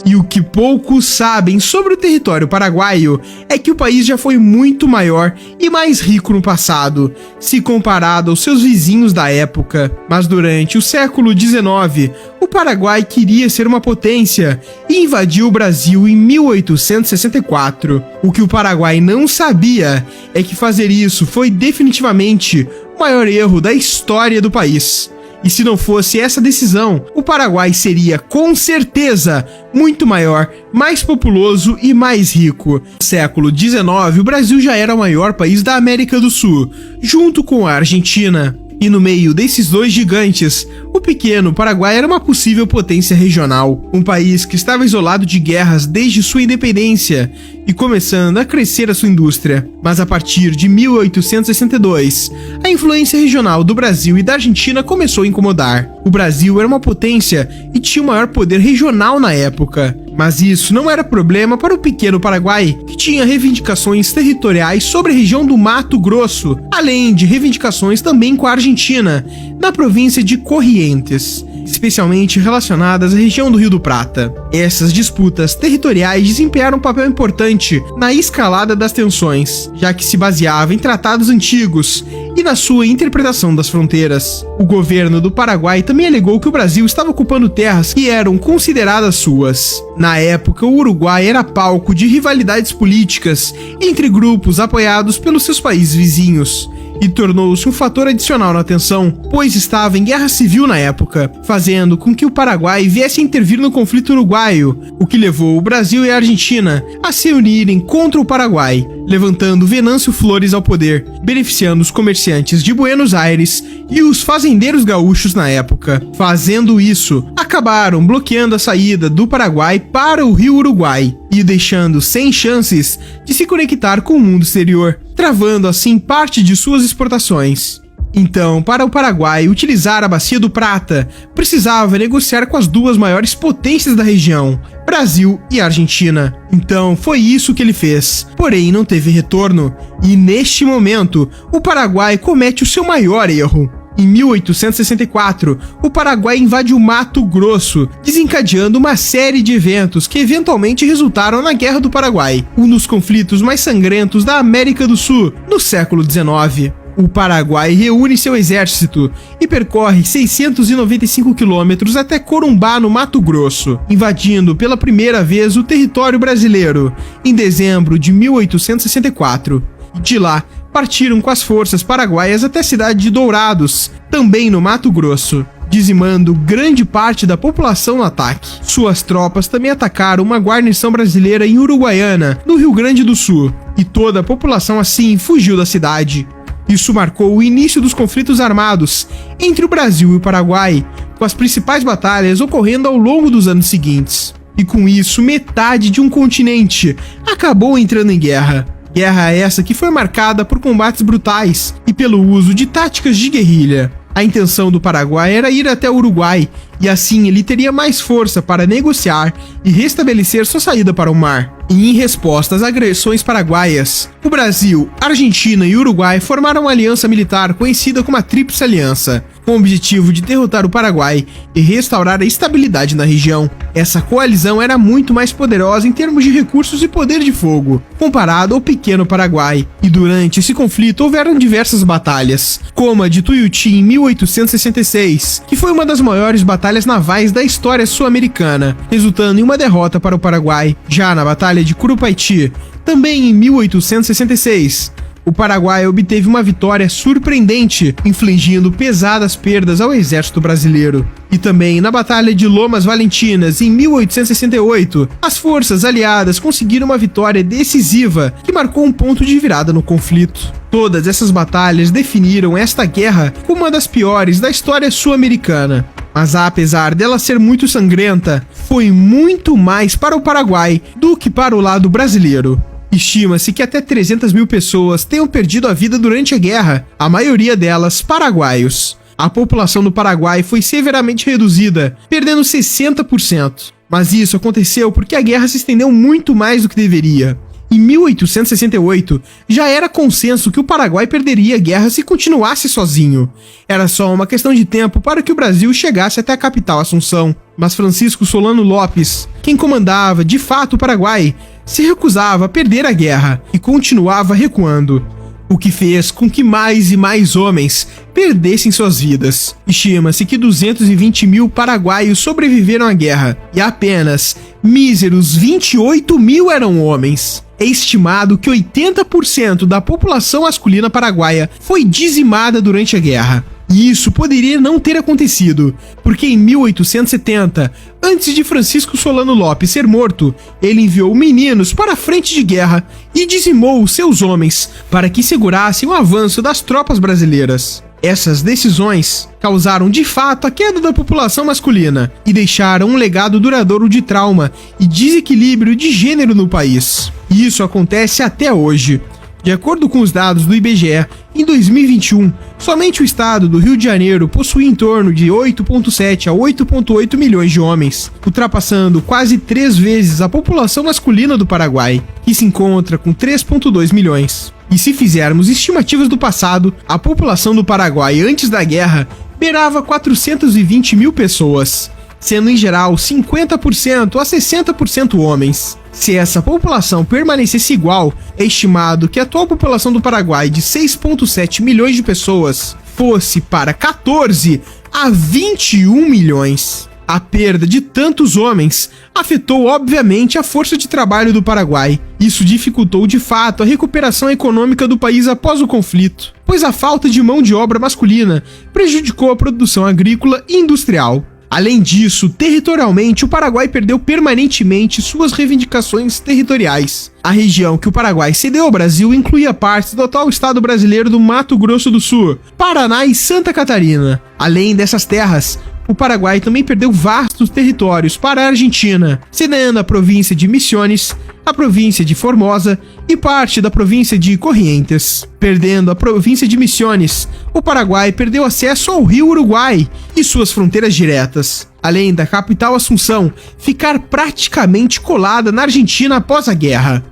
E o que poucos sabem sobre o território paraguaio é que o país já foi muito maior e mais rico no passado, se comparado aos seus vizinhos da época. Mas durante o século XIX, o Paraguai queria ser uma potência e invadiu o Brasil em 1864. O que o Paraguai não sabia é que fazer isso foi definitivamente o maior erro da história do país. E se não fosse essa decisão, o Paraguai seria, com certeza, muito maior, mais populoso e mais rico. No século XIX, o Brasil já era o maior país da América do Sul, junto com a Argentina. E no meio desses dois gigantes, o pequeno Paraguai era uma possível potência regional, um país que estava isolado de guerras desde sua independência e começando a crescer a sua indústria. Mas a partir de 1862, a influência regional do Brasil e da Argentina começou a incomodar. O Brasil era uma potência e tinha o maior poder regional na época. Mas isso não era problema para o pequeno Paraguai, que tinha reivindicações territoriais sobre a região do Mato Grosso, além de reivindicações também com a Argentina, na província de Corrientes, especialmente relacionadas à região do Rio do Prata. Essas disputas territoriais desempenharam um papel importante na escalada das tensões, já que se baseava em tratados antigos e na sua interpretação das fronteiras. O governo do Paraguai também alegou que o Brasil estava ocupando terras que eram consideradas suas. Na época, o Uruguai era palco de rivalidades políticas entre grupos apoiados pelos seus países vizinhos, e tornou-se um fator adicional na tensão, pois estava em guerra civil na época, fazendo com que o Paraguai viesse a intervir no conflito uruguaio, o que levou o Brasil e a Argentina a se unirem contra o Paraguai, levantando Venâncio Flores ao poder, beneficiando os comerciantes de Buenos Aires e os fazendeiros gaúchos na época. Fazendo isso, acabaram bloqueando a saída do Paraguai para o Rio Uruguai e deixando sem chances de se conectar com o mundo exterior, travando assim parte de suas exportações. Então, para o Paraguai utilizar a Bacia do Prata, precisava negociar com as duas maiores potências da região, Brasil e Argentina. Então, foi isso que ele fez. Porém, não teve retorno, e neste momento, o Paraguai comete o seu maior erro. Em 1864, o Paraguai invade o Mato Grosso, desencadeando uma série de eventos que eventualmente resultaram na Guerra do Paraguai, um dos conflitos mais sangrentos da América do Sul no século XIX. O Paraguai reúne seu exército e percorre 695 quilômetros até Corumbá, no Mato Grosso, invadindo pela primeira vez o território brasileiro, em dezembro de 1864. De lá, partiram com as forças paraguaias até a cidade de Dourados, também no Mato Grosso, dizimando grande parte da população no ataque. Suas tropas também atacaram uma guarnição brasileira em Uruguaiana, no Rio Grande do Sul, e toda a população assim fugiu da cidade. Isso marcou o início dos conflitos armados entre o Brasil e o Paraguai, com as principais batalhas ocorrendo ao longo dos anos seguintes. E com isso, metade de um continente acabou entrando em guerra. Guerra essa que foi marcada por combates brutais e pelo uso de táticas de guerrilha. A intenção do Paraguai era ir até o Uruguai, e assim ele teria mais força para negociar e restabelecer sua saída para o mar. E em resposta às agressões paraguaias, o Brasil, Argentina e Uruguai formaram uma aliança militar conhecida como a Tríplice Aliança, com o objetivo de derrotar o Paraguai e restaurar a estabilidade na região. Essa coalizão era muito mais poderosa em termos de recursos e poder de fogo, comparado ao pequeno Paraguai, e durante esse conflito houveram diversas batalhas, como a de Tuiuti em 1866, que foi uma das maiores batalhas navais da história sul-americana, resultando em uma derrota para o Paraguai. Já na Batalha de Curupaiti, também em 1866, o Paraguai obteve uma vitória surpreendente, infligindo pesadas perdas ao exército brasileiro. E também na Batalha de Lomas Valentinas, em 1868, as forças aliadas conseguiram uma vitória decisiva que marcou um ponto de virada no conflito. Todas essas batalhas definiram esta guerra como uma das piores da história sul-americana. Mas apesar dela ser muito sangrenta, foi muito mais para o Paraguai do que para o lado brasileiro. Estima-se que até 300 mil pessoas tenham perdido a vida durante a guerra, a maioria delas paraguaios. A população do Paraguai foi severamente reduzida, perdendo 60%. Mas isso aconteceu porque a guerra se estendeu muito mais do que deveria. Em 1868, já era consenso que o Paraguai perderia a guerra se continuasse sozinho. Era só uma questão de tempo para que o Brasil chegasse até a capital, Assunção. Mas Francisco Solano Lopes, quem comandava de fato o Paraguai, se recusava a perder a guerra e continuava recuando, o que fez com que mais e mais homens perdessem suas vidas. Estima-se que 220 mil paraguaios sobreviveram à guerra e apenas míseros 28 mil eram homens. É estimado que 80% da população masculina paraguaia foi dizimada durante a guerra. E isso poderia não ter acontecido, porque em 1870, antes de Francisco Solano Lopes ser morto, ele enviou meninos para a frente de guerra e dizimou os seus homens para que segurassem o avanço das tropas brasileiras. Essas decisões causaram de fato a queda da população masculina e deixaram um legado duradouro de trauma e desequilíbrio de gênero no país. E isso acontece até hoje. De acordo com os dados do IBGE, em 2021, somente o estado do Rio de Janeiro possui em torno de 8,7 a 8,8 milhões de homens, ultrapassando quase 3 vezes a população masculina do Paraguai, que se encontra com 3,2 milhões. E se fizermos estimativas do passado, a população do Paraguai antes da guerra beirava 420 mil pessoas, sendo em geral 50% a 60% homens. Se essa população permanecesse igual, é estimado que a atual população do Paraguai de 6,7 milhões de pessoas fosse para 14 a 21 milhões. A perda de tantos homens afetou obviamente a força de trabalho do Paraguai. Isso dificultou de fato a recuperação econômica do país após o conflito, pois a falta de mão de obra masculina prejudicou a produção agrícola e industrial. Além disso, territorialmente, o Paraguai perdeu permanentemente suas reivindicações territoriais. A região que o Paraguai cedeu ao Brasil incluía partes do atual estado brasileiro do Mato Grosso do Sul, Paraná e Santa Catarina. Além dessas terras, o Paraguai também perdeu vastos territórios para a Argentina, cedendo a província de Misiones, a província de Formosa e parte da província de Corrientes. Perdendo a província de Misiones, o Paraguai perdeu acesso ao rio Uruguai e suas fronteiras diretas, além da capital Assunção ficar praticamente colada na Argentina após a guerra.